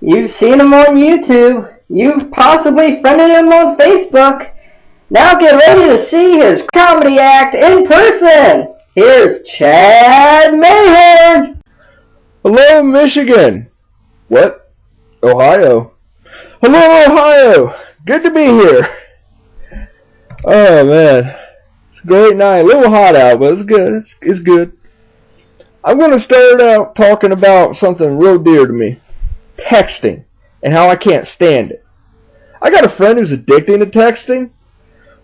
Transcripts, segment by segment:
You've seen him on YouTube. You've possibly friended him on Facebook. Now get ready to see his comedy act in person. Here's Chad Mayhorn. Hello, Michigan. What? Ohio. Hello, Ohio. Good to be here. Oh, man. It's a great night. A little hot out, but it's good. It's good. I'm going to start out talking about something real dear to me. Texting. And how I can't stand it. I got a friend who's addicted to texting.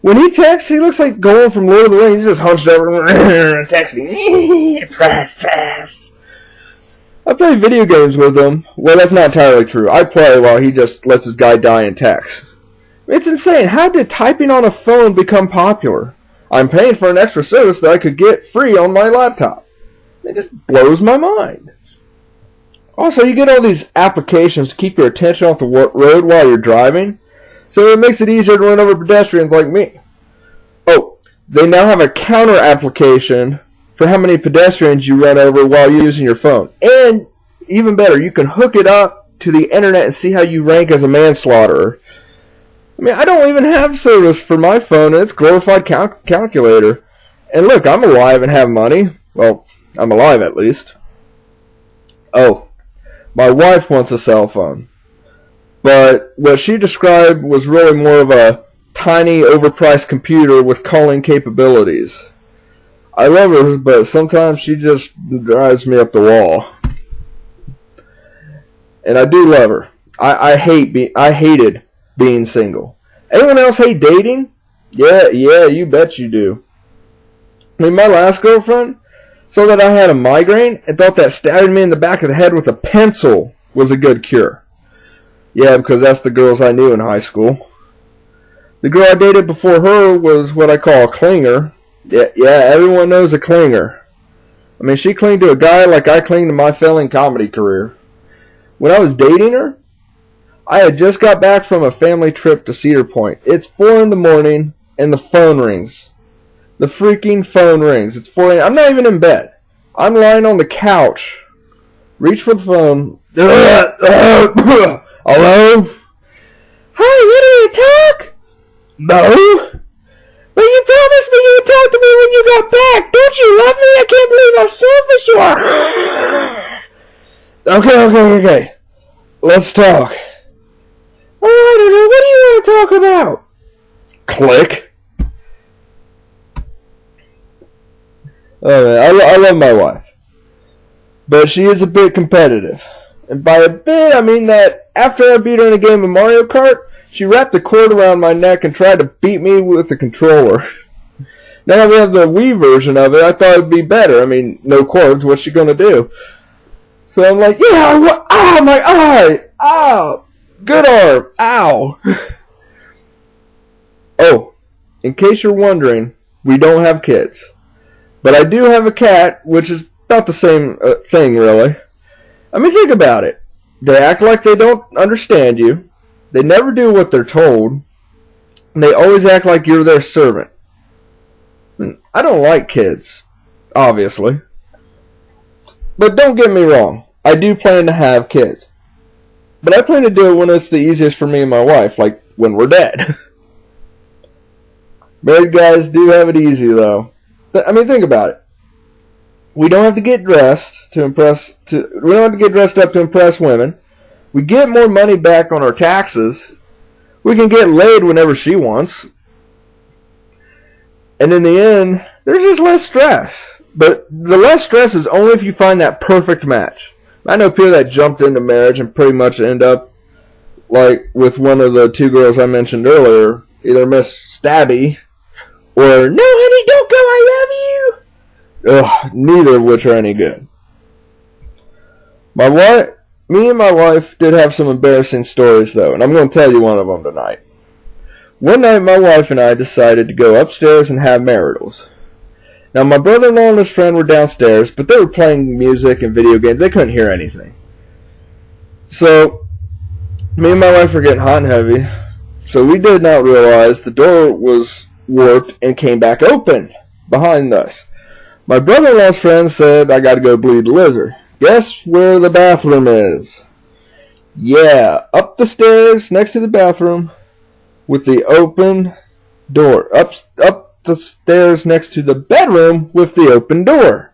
When he texts, he looks like going from Lord of the Rings. He's just hunched over texting. Press. I play video games with him. Well, that's not entirely true. I play while he just lets his guy die in text. It's insane. How did typing on a phone become popular? I'm paying for an extra service that I could get free on my laptop. It just blows my mind. Also, you get all these applications to keep your attention off the road while you're driving, so it makes it easier to run over pedestrians like me. Oh, they now have a counter application for how many pedestrians you run over while using your phone. And, even better, you can hook it up to the internet and see how you rank as a manslaughterer. I mean, I don't even have service for my phone, and it's a glorified calculator. And look, I'm alive and have money. Well, I'm alive at least. Oh, my wife wants a cell phone. But what she described was really more of a tiny, overpriced computer with calling capabilities. I love her, but sometimes she just drives me up the wall. And I do love her. I hated being single. Anyone else hate dating? Yeah, you bet you do. I mean, my last girlfriend saw that I had a migraine and thought that stabbing me in the back of the head with a pencil was a good cure. Yeah, because that's the girls I knew in high school. The girl I dated before her was what I call a clinger. Yeah, everyone knows a clinger. I mean, she clinged to a guy like I clinged to my failing comedy career. When I was dating her, I had just got back from a family trip to Cedar Point. It's 4 in the morning, and the phone rings. The freaking phone rings. It's 4 a.m. I'm not even in bed. I'm lying on the couch. Reach for the phone. Hello? Hi, ready to talk? No. But you promised me you would talk to me when you got back. Don't you love me? I can't believe how selfish you are. Okay. Let's talk. Alright, what do you want to talk about? Click. Oh man, I love my wife. But she is a bit competitive. And by a bit, I mean that after I beat her in a game of Mario Kart, she wrapped a cord around my neck and tried to beat me with the controller. Now that we have the Wii version of it, I thought it would be better. I mean, no cords, what's she gonna do? So I'm like, yeah, ow, my eye! Ow! Good arm! Ow! Oh, in case you're wondering, we don't have kids. But I do have a cat, which is about the same thing, really. I mean, think about it. They act like they don't understand you. They never do what they're told. And they always act like you're their servant. I don't like kids, obviously. But don't get me wrong. I do plan to have kids. But I plan to do it when it's the easiest for me and my wife, like when we're dead. Married guys do have it easy, though. I mean, think about it. We don't have to get dressed we don't have to get dressed up to impress women. We get more money back on our taxes. We can get laid whenever she wants. And in the end, there's just less stress. But the less stress is only if you find that perfect match. I know people that jumped into marriage and pretty much end up like with one of the two girls I mentioned earlier, either Miss Stabby or No honey, don't go, I love you. Ugh, neither of which are any good. Me and my wife did have some embarrassing stories though, and I'm going to tell you one of them tonight. One night my wife and I decided to go upstairs and have maritals. Now my brother-in-law and his friend were downstairs, but they were playing music and video games. They couldn't hear anything. So, me and my wife were getting hot and heavy, so we did not realize the door was warped and came back open behind us. My brother-in-law's friend said, I gotta go bleed the lizard. Guess where the bathroom is? Yeah, up the stairs next to the bathroom with the open door. Up the stairs next to the bedroom with the open door.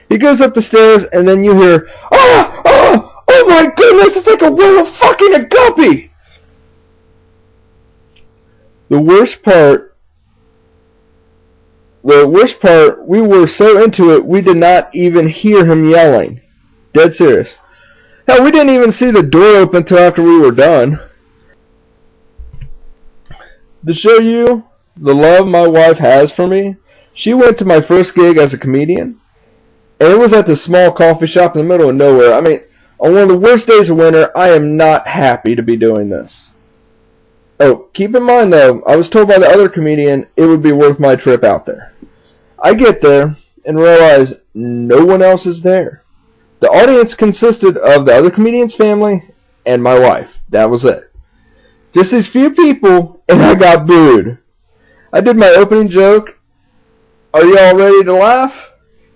He goes up the stairs and then you hear, oh my goodness, it's like a whale of fucking a guppy. The worst part, we were so into it, we did not even hear him yelling. Dead serious. Hell, we didn't even see the door open until after we were done. To show you the love my wife has for me, she went to my first gig as a comedian, and it was at this small coffee shop in the middle of nowhere. I mean, on one of the worst days of winter, I am not happy to be doing this. Oh, keep in mind though, I was told by the other comedian it would be worth my trip out there. I get there and realize no one else is there. The audience consisted of the other comedian's family and my wife. That was it. Just these few people, and I got booed. I did my opening joke. Are you all ready to laugh?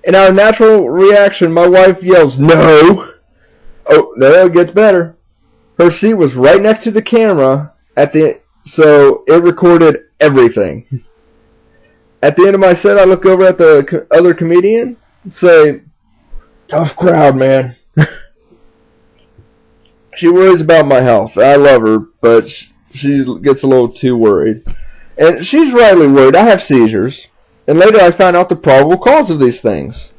And our natural reaction, my wife yells, no. Oh, no, it gets better. Her seat was right next to the camera, so it recorded everything. At the end of my set, I look over at the other comedian and say, tough crowd, man. She worries about my health. I love her, but she gets a little too worried. And she's rightly worried. I have seizures. And later I found out the probable cause of these things.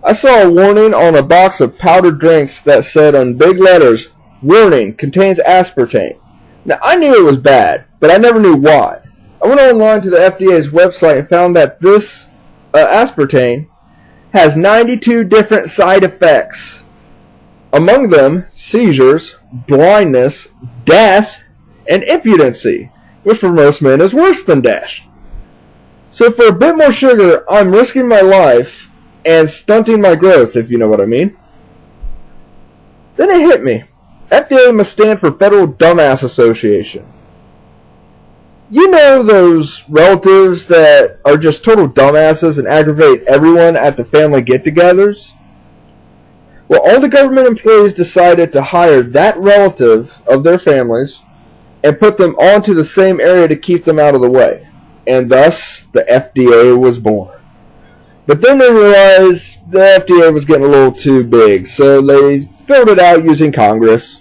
I saw a warning on a box of powdered drinks that said on big letters, warning, contains aspartame. Now, I knew it was bad, but I never knew why. I went online to the FDA's website and found that this aspartame has 92 different side effects. Among them, seizures, blindness, death, and impotency, which for most men is worse than death. So for a bit more sugar, I'm risking my life and stunting my growth, if you know what I mean. Then it hit me. FDA must stand for Federal Dumbass Association. You know those relatives that are just total dumbasses and aggravate everyone at the family get-togethers? Well, all the government employees decided to hire that relative of their families and put them onto the same area to keep them out of the way. And thus, the FDA was born. But then they realized the FDA was getting a little too big, so they filled it out using Congress.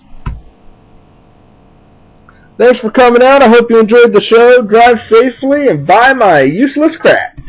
Thanks for coming out. I hope you enjoyed the show. Drive safely and buy my useless crap.